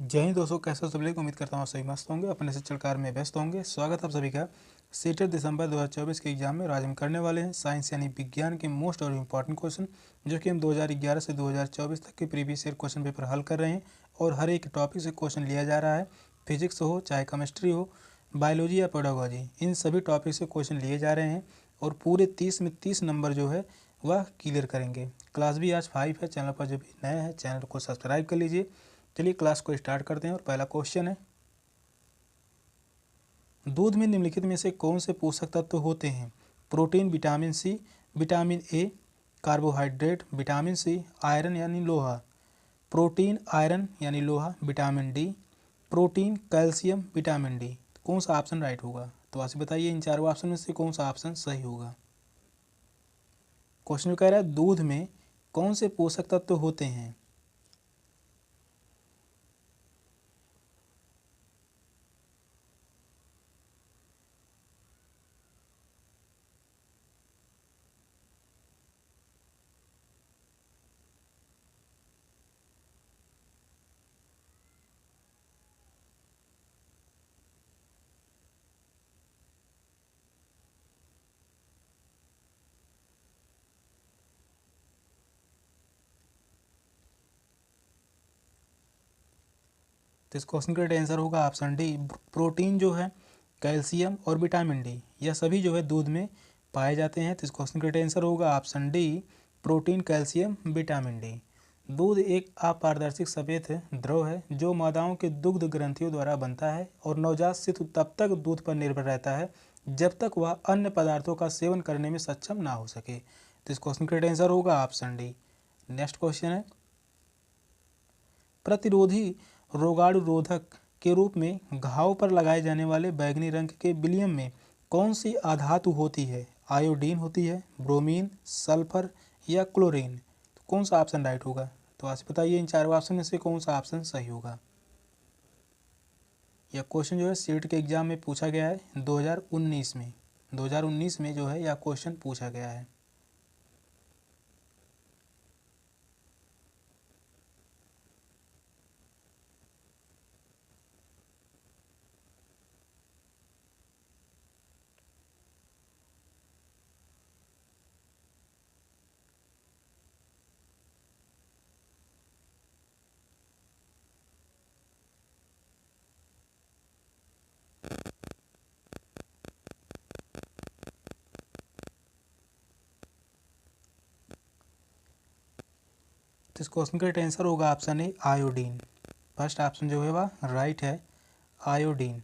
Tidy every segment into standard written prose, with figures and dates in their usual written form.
जय हिंद दोस्तों, कैसे हो सब लोग। उम्मीद करता हूँ सही मस्त होंगे, अपने से चलकार में व्यस्त होंगे। स्वागत आप सभी का सीटेट दिसंबर 2024 के एग्जाम में। आज हम करने वाले हैं साइंस यानी विज्ञान के मोस्ट और इम्पॉर्टेंट क्वेश्चन, जो कि हम 2011 से 2024 तक के प्रीवियस ईयर क्वेश्चन पेपर हल कर रहे हैं। और हर एक टॉपिक से क्वेश्चन लिया जा रहा है, फिजिक्स हो चाहे केमिस्ट्री हो, बायोलॉजी या पेडागोजी, इन सभी टॉपिक से क्वेश्चन लिए जा रहे हैं। और पूरे 30 में 30 नंबर जो है वह क्लियर करेंगे। क्लास भी आज 5 है। चैनल पर जो भी नया है चैनल को सब्सक्राइब कर लीजिए। चलिए क्लास को स्टार्ट करते हैं। और पहला क्वेश्चन है, दूध में निम्नलिखित में से कौन से पोषक तत्व होते हैं? Protein, vitamin C, vitamin A, carbohydrate, vitamin C, iron यानी लोहा। प्रोटीन, आयरन यानी लोहा, vitamin D, protein, calcium, vitamin D. कौन सा ऑप्शन राइट होगा? तो आपसे बताइए इन चारों ऑप्शन में से कौन सा ऑप्शन सही होगा। क्वेश्चन कह रहा है दूध में कौन से पोषक तत्व होते हैं? तो इस क्वेश्चन का राइट आंसर होगा ऑप्शन डी। प्रोटीन जो है, कैल्शियम और विटामिन डी, यह सभी जो है दूध में पाए जाते हैं। तो इस क्वेश्चन का राइट आंसर होगा option D, protein, calcium, vitamin D. दूध एक अपारदर्शी सफेद द्रव है जो मादाओं के दुग्ध ग्रंथियों द्वारा बनता है और नवजात शिशु तब तक दूध पर निर्भर रहता है जब तक वह अन्य पदार्थों का सेवन करने में सक्षम ना हो सके। तो इस क्वेश्चन का राइट आंसर होगा ऑप्शन डी। नेक्स्ट क्वेश्चन है, प्रतिरोधी रोगाणुरोधक के रूप में घाव पर लगाए जाने वाले बैंगनी रंग के विलियम में कौन सी अधातु होती है? आयोडीन होती है, ब्रोमीन, सल्फर या क्लोरीन। तो कौन सा ऑप्शन राइट होगा? तो आपसे बताइए इन चारों ऑप्शन में से कौन सा ऑप्शन सही होगा। यह क्वेश्चन जो है सीट के एग्जाम में पूछा गया है 2019 में जो है यह क्वेश्चन पूछा गया है। तो इस क्वेश्चन का आंसर होगा option A, iodine. First option जो है वह राइट है, आयोडीन।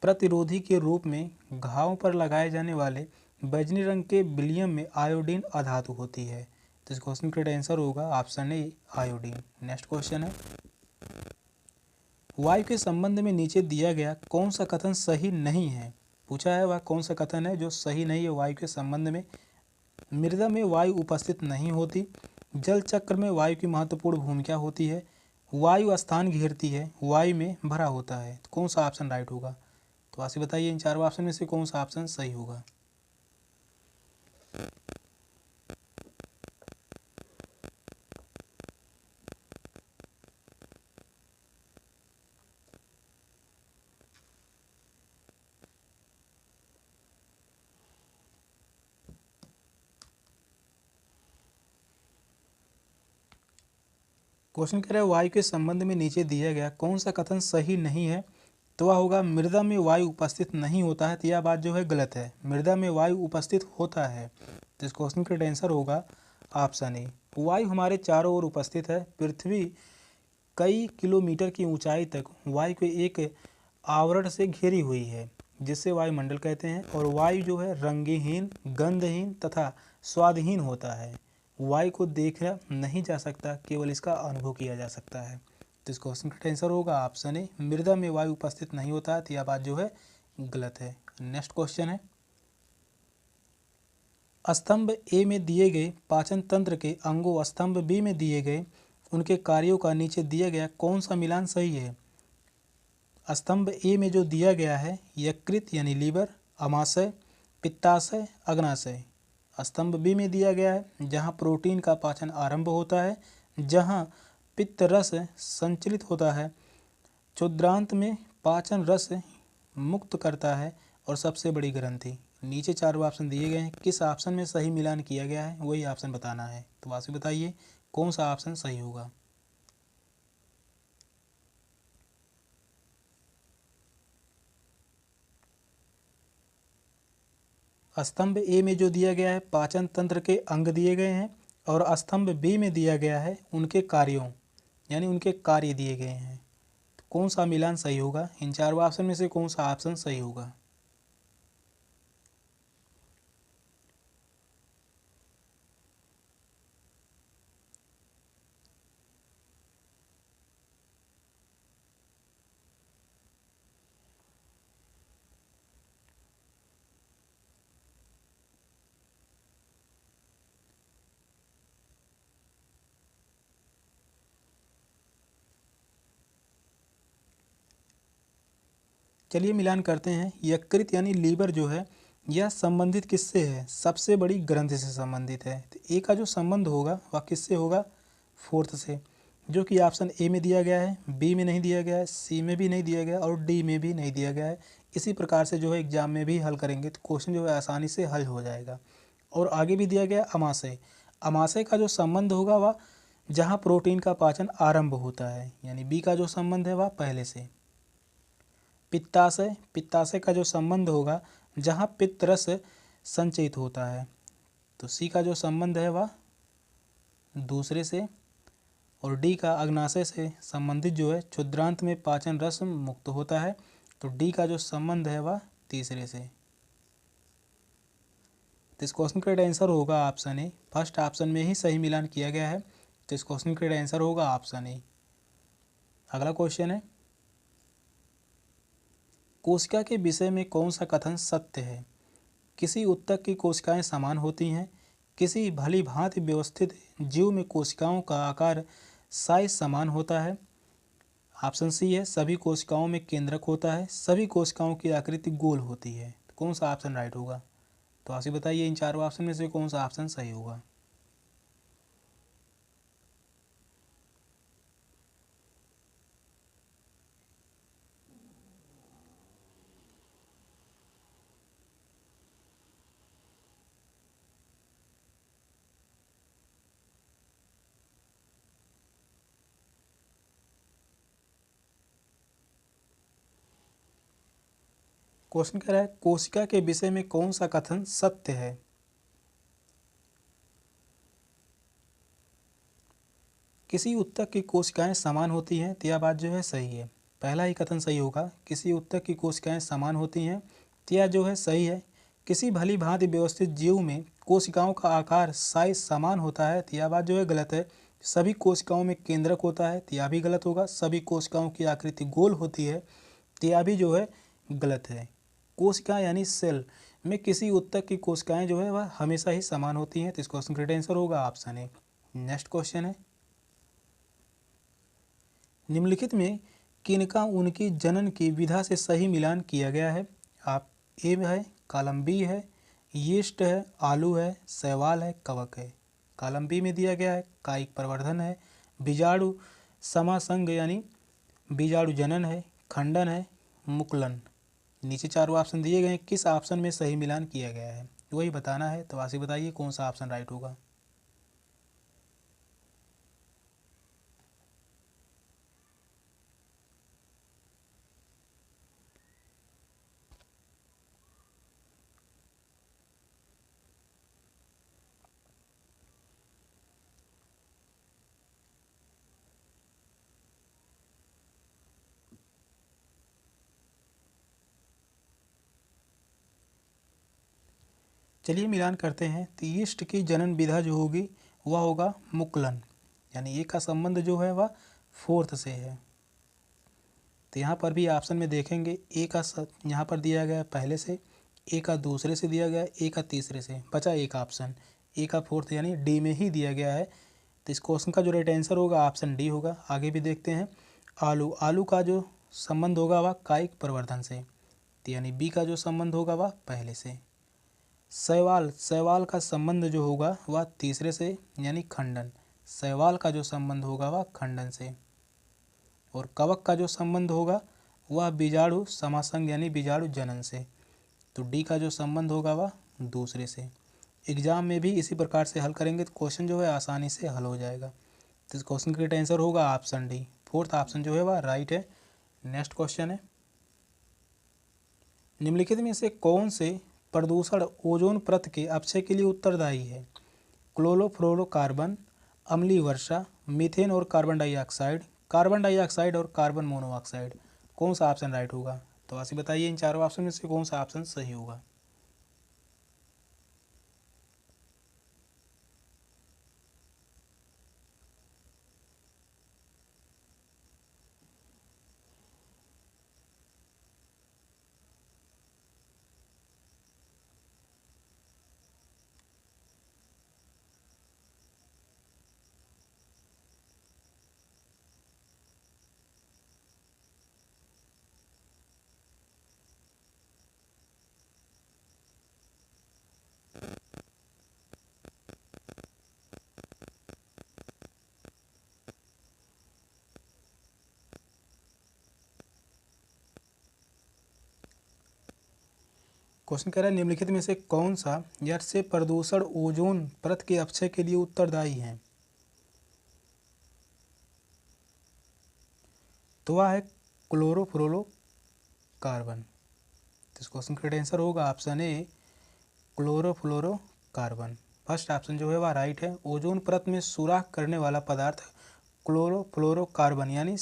प्रतिरोधी के रूप में घाव पर लगाए जाने वाले बैंगनी रंग के विलियम में आयोडीन अधातु होती है। तो इस क्वेश्चन का आंसर होगा option A, iodine. Next question है, वायु के संबंध में नीचे दिया गया कौन सा कथन सही नहीं है? पूछा है वह कौन सा कथन है जो सही नहीं है वायु के संबंध में। मृदा में वायु उपस्थित नहीं होती, जल चक्र में वायु की महत्वपूर्ण भूमिका होती है, वायु स्थान घेरती है, वायु में भरा होता है। तो कौन सा ऑप्शन राइट होगा? तो आपसे बताइए इन चारों ऑप्शन में से कौन सा ऑप्शन सही होगा। क्वेश्चन कह रहा है वायु के संबंध में नीचे दिया गया कौन सा कथन सही नहीं है? तो वह होगा मृदा में वायु उपस्थित नहीं होता है। तो यह बात जो है गलत है, मृदा में वायु उपस्थित होता है। तो इस क्वेश्चन का आंसर होगा ऑप्शन ए। वायु हमारे चारों ओर उपस्थित है। पृथ्वी कई किलोमीटर की ऊंचाई तक वायु के एक आवरण से घिरी हुई है जिसे वायुमंडल कहते हैं। और वायु जो है रंगहीन, गंधहीन तथा स्वादहीन होता है। वायु को देखा नहीं जा सकता, केवल इसका अनुभव किया जा सकता है। तो इस क्वेश्चन का आंसर होगा ऑप्शन ए, मृदा में वायु उपस्थित नहीं होता है। तो यह बात जो है गलत है। नेक्स्ट क्वेश्चन है, स्तंभ ए में दिए गए पाचन तंत्र के अंगों स्तंभ बी में दिए गए उनके कार्यों का नीचे दिया गया कौन सा मिलान सही है? स्तंभ ए में जो दिया गया है यकृत यानी लीवर, अमाशय, पित्ताशय, अग्नाशय। स्तंभ बी में दिया गया है जहाँ प्रोटीन का पाचन आरंभ होता है, जहाँ पित्त रस संचलित होता है, क्षुद्रांत में पाचन रस मुक्त करता है और सबसे बड़ी ग्रंथि। नीचे चारों ऑप्शन दिए गए हैं, किस ऑप्शन में सही मिलान किया गया है वही ऑप्शन बताना है। तो वहाँ से बताइए कौन सा ऑप्शन सही होगा। स्तंभ ए में जो दिया गया है पाचन तंत्र के अंग दिए गए हैं, और स्तंभ बी में दिया गया है उनके कार्यों यानी उनके कार्य दिए गए हैं। तो कौन सा मिलान सही होगा, इन चारों ऑप्शन में से कौन सा ऑप्शन सही होगा। चलिए मिलान करते हैं। यकृत यानी लीवर जो है यह संबंधित किससे है, सबसे बड़ी ग्रंथि से संबंधित है। तो ए का जो संबंध होगा वह किससे होगा, फोर्थ से, जो कि ऑप्शन ए में दिया गया है, बी में नहीं दिया गया है, सी में भी नहीं दिया गया और डी में भी नहीं दिया गया है। इसी प्रकार से जो है एग्जाम में भी हल करेंगे तो क्वेश्चन जो है आसानी से हल हो जाएगा। और आगे भी दिया गया अमाशय। अमाशय का जो संबंध होगा वह जहाँ प्रोटीन का पाचन आरंभ होता है, यानी बी का जो संबंध है वह पहले से। पित्ताशय, पित्ताशय का जो संबंध होगा जहाँ पित्तरस संचयित होता है, तो सी का जो संबंध है वह दूसरे से। और डी का अग्नाशय से संबंधित जो है क्षुद्रांत में पाचन रस मुक्त होता है, तो डी का जो संबंध है वह तीसरे से। तो इस क्वेश्चन का आंसर होगा ऑप्शन ए। फर्स्ट ऑप्शन में ही सही मिलान किया गया है, तो इस क्वेश्चन का आंसर होगा ऑप्शन ए। अगला क्वेश्चन है, कोशिका के विषय में कौन सा कथन सत्य है। किसी उत्तक की कोशिकाएं समान होती हैं, किसी भली भांति व्यवस्थित जीव में कोशिकाओं का आकार साइज समान होता है। ऑप्शन सी है सभी कोशिकाओं में केंद्रक होता है, सभी कोशिकाओं की आकृति गोल होती है। तो कौन सा ऑप्शन राइट होगा। तो आप बताइए इन चारों ऑप्शन में से कौन सा ऑप्शन सही होगा। क्वेश्चन कह रहा है कोशिका के विषय में कौन सा कथन सत्य है। किसी उत्तक की कोशिकाएं समान होती हैं, तो यह बात जो है सही है, पहला ही कथन सही होगा। किसी उत्तक की कोशिकाएं समान होती हैं, तो यह जो है सही है। किसी भली भांति व्यवस्थित जीव में कोशिकाओं का आकार साइज समान होता है, तो यह बात जो है गलत है। सभी कोशिकाओं में केंद्रक होता है, तो यह भी गलत होगा। सभी कोशिकाओं की आकृति गोल होती है, तो यह भी जो है गलत है। कोशिका यानी सेल में किसी उत्तक की कोशिकाएं जो है वह हमेशा ही समान होती हैं, तो इस क्वेश्चन का आंसर होगा ऑप्शन ए। नेक्स्ट क्वेश्चन है, निम्नलिखित में किनका उनकी जनन की विधा से सही मिलान किया गया है। आप ए है, कॉलम बी है, यीस्ट है, आलू है, शैवाल है, कवक है। कॉलम बी में दिया गया है कायिक प्रवर्धन है, बीजाणु समासंग यानी बीजाणु जनन है, खंडन है, मुकुलन। नीचे चारों ऑप्शन दिए गए हैं, किस ऑप्शन में सही मिलान किया गया है वही बताना है। तो वासी बताइए कौन सा ऑप्शन राइट होगा। चलिए मिलान करते हैं। तो यीस्ट की जनन विधा जो होगी वह होगा मुकुलन, यानी ए का संबंध जो है वह फोर्थ से है। तो यहाँ पर भी ऑप्शन में देखेंगे ए का यहाँ पर दिया गया है पहले से, ए का दूसरे से दिया गया है, ए का तीसरे से, बचा एक ऑप्शन ए का फोर्थ यानी डी में ही दिया गया है। तो इस क्वेश्चन का जो राइट आंसर होगा ऑप्शन डी होगा। आगे भी देखते हैं, आलू, आलू का जो संबंध होगा वह कायिक प्रवर्धन से, तो यानी बी का जो संबंध होगा वह पहले से। शैवाल, शैवाल का संबंध जो होगा वह तीसरे से यानी खंडन, शैवाल का जो संबंध होगा वह खंडन से। और कवक का जो संबंध होगा वह बीजाणु समासंग यानी बीजाणु जनन से। तो डी का जो संबंध होगा वह दूसरे से। एग्जाम में भी इसी प्रकार से हल करेंगे तो क्वेश्चन जो है आसानी से हल हो जाएगा। तो इस क्वेश्चन का आंसर होगा ऑप्शन डी। फोर्थ ऑप्शन जो है वह राइट है। नेक्स्ट क्वेश्चन है, निम्नलिखित में से कौन से प्रदूषण ओजोन परत के अपक्षय के लिए उत्तरदायी है? क्लोरोफ्लोरोकार्बन, अम्लीय वर्षा, मीथेन और कार्बन डाइऑक्साइड और कार्बन मोनोऑक्साइड। कौन सा ऑप्शन राइट होगा? तो ऐसे बताइए इन चारों ऑप्शन में से कौन सा ऑप्शन सही होगा। क्वेश्चन कह रहा है निम्नलिखित में से कौन सा यह से प्रदूषण ओजोन परत के अपक्षय के लिए उत्तरदायी है? तो वह है क्लोरोफ्लोरोकार्बन। तो इस क्वेश्चन का आंसर होगा option A chlorofluorocarbon. First option जो है वह राइट है। ओजोन परत में सुराख करने वाला पदार्थ क्लोरोफ्लोरोकार्बन यानी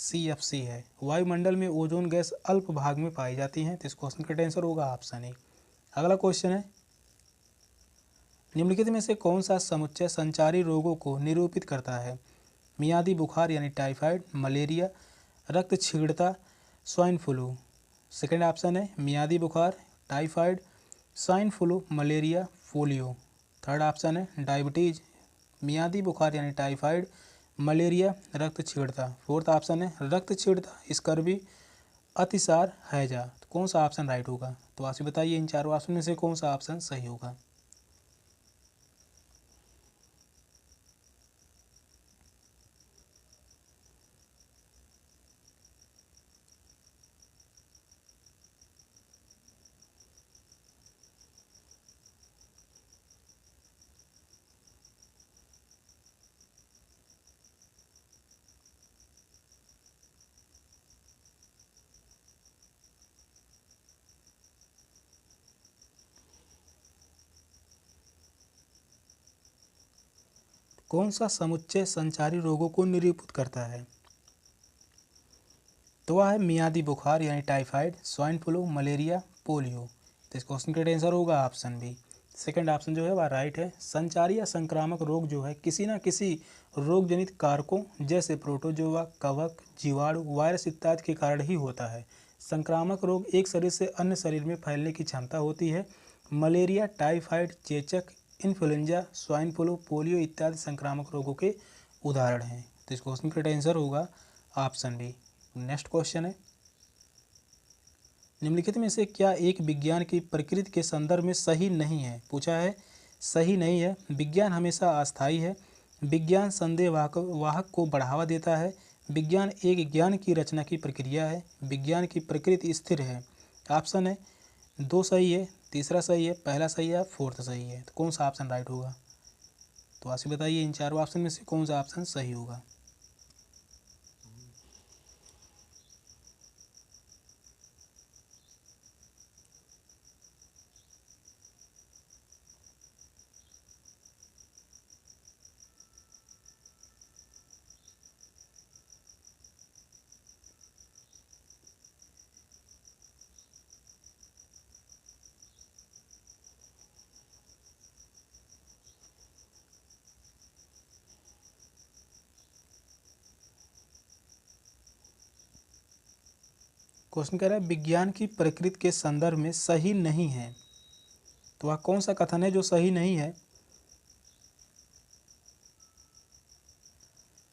CFC है। वायुमंडल में ओजोन गैस अल्प भाग में पाई जाती है। तो इस क्वेश्चन का आंसर होगा ऑप्शन ए। अगला क्वेश्चन है, निम्नलिखित में से कौन सा समुच्चय संचारी रोगों को निरूपित करता है? मियादी बुखार यानी टाइफाइड, मलेरिया, रक्त छीड़ता, स्वाइन फ्लू। सेकेंड ऑप्शन है मियादी बुखार, typhoid, swine flu, malaria, polio. Third option है डायबिटीज, मियादी बुखार यानी टाइफाइड, मलेरिया, रक्त छीड़ता। फोर्थ ऑप्शन है रक्त छीड़ता, स्कर्वी, अतिसार, हैजा। तो कौन सा ऑप्शन राइट होगा? तो आप बताइए इन चारों ऑप्शन में से कौन सा ऑप्शन सही होगा। कौन सा समुच्चय संचारी रोगों को निरूपित करता है? तो वह है मियादी बुखार यानी typhoid, swine flu, malaria, polio. तो इस क्वेश्चन का आंसर होगा ऑप्शन बी। सेकंड ऑप्शन जो है वह राइट है। संचारी या संक्रामक रोग जो है किसी न किसी रोग जनित कारकों जैसे प्रोटोजोआ, कवक, जीवाणु, वायरस इत्यादि के कारण ही होता है। संक्रामक रोग एक शरीर से अन्य शरीर में फैलने की क्षमता होती है। मलेरिया, टाइफाइड, चेचक, इन्फ्लुएंजा, स्वाइन फ्लू, पोलियो इत्यादि संक्रामक रोगों के उदाहरण हैं। तो इस क्वेश्चन का आंसर होगा ऑप्शन बी। नेक्स्ट क्वेश्चन है, निम्नलिखित में से क्या एक विज्ञान की प्रकृति के संदर्भ में सही नहीं है? पूछा है सही नहीं है। विज्ञान हमेशा अस्थायी है। विज्ञान संदेह वाहक को बढ़ावा देता है। विज्ञान एक ज्ञान की रचना की प्रक्रिया है। विज्ञान की प्रकृति स्थिर है। ऑप्शन है दो सही है, तीसरा सही है, पहला सही है, फोर्थ सही है। तो कौन सा ऑप्शन राइट होगा? तो आपसे बताइए इन चारों ऑप्शन में से कौन सा ऑप्शन सही होगा। क्वेश्चन कह रहा है विज्ञान की प्रकृति के संदर्भ में सही नहीं है। तो वह कौन सा कथन है जो सही नहीं है?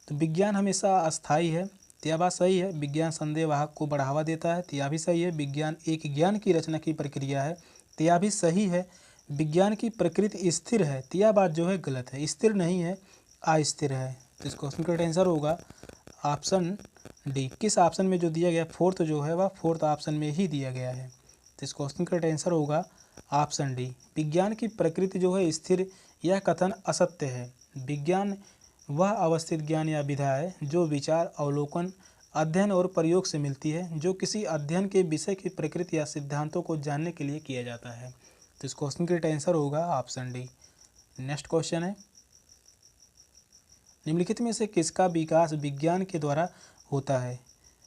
तो विज्ञान हमेशा अस्थायी है, तो यह बात सही है। विज्ञान संदेह वाहक को बढ़ावा देता है, तो यह भी सही है। विज्ञान एक ज्ञान की रचना की प्रक्रिया है, तो यह भी सही है। विज्ञान की प्रकृति स्थिर है, तो यह बात जो है गलत है। स्थिर नहीं है, अस्थिर है। तो इस क्वेश्चन का आंसर होगा ऑप्शन डी। किस ऑप्शन में जो दिया गया फोर्थ जो है वह फोर्थ ऑप्शन में ही दिया गया है। तो इस क्वेश्चन का आंसर होगा ऑप्शन डी। विज्ञान की प्रकृति जो है स्थिर, यह कथन असत्य है। विज्ञान वह अवस्थित ज्ञान या विधा है जो विचार, अवलोकन, अध्ययन और प्रयोग से मिलती है, जो किसी अध्ययन के विषय की प्रकृति या सिद्धांतों को जानने के लिए किया जाता है। तो इस क्वेश्चन का आंसर होगा ऑप्शन डी। नेक्स्ट क्वेश्चन है, निम्नलिखित में से किसका विकास विज्ञान के द्वारा होता है?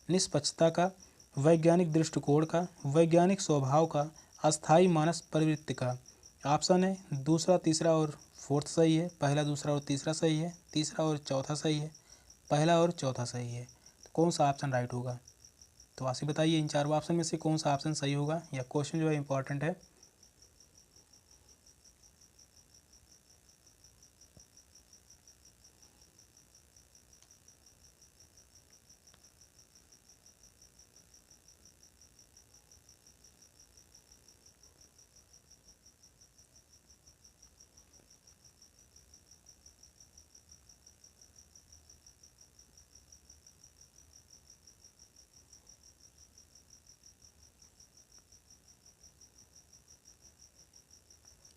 निष्पक्षता का, वैज्ञानिक दृष्टिकोण का, वैज्ञानिक स्वभाव का, अस्थायी मानस प्रवृत्ति का। ऑप्शन है दूसरा, तीसरा और फोर्थ सही है, पहला, दूसरा और तीसरा सही है, तीसरा और चौथा सही है, पहला और चौथा सही है। तो कौन सा ऑप्शन राइट होगा? तो आशी बताइए इन चारों ऑप्शन में से कौन सा ऑप्शन सही होगा। यह क्वेश्चन जो है इंपॉर्टेंट है।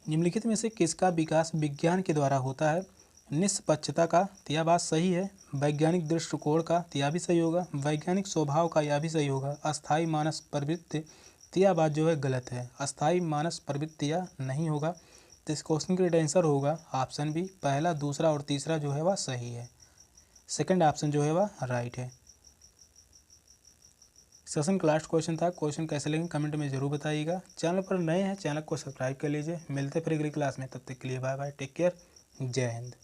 निम्नलिखित में से किसका विकास विज्ञान के द्वारा होता है? निष्पक्षता का, तो यह बात सही है। वैज्ञानिक दृष्टिकोण का, तो यह भी सही होगा। वैज्ञानिक स्वभाव का, यह भी सही होगा। अस्थायी मानस प्रवृत्ति, तो यह बात जो है गलत है। अस्थायी मानस प्रवृत्ति यह नहीं होगा। तो इस क्वेश्चन का आंसर होगा ऑप्शन बी। पहला, दूसरा और तीसरा जो है वह सही है। सेकंड ऑप्शन जो है वह राइट है। सेशन का लास्ट क्वेश्चन था। क्वेश्चन कैसे लगे कमेंट में जरूर बताइएगा। चैनल पर नए हैं, चैनल को सब्सक्राइब कर लीजिए। मिलते फिर अगली क्लास में, तब तक के लिए बाय बाय, टेक केयर, जय हिंद।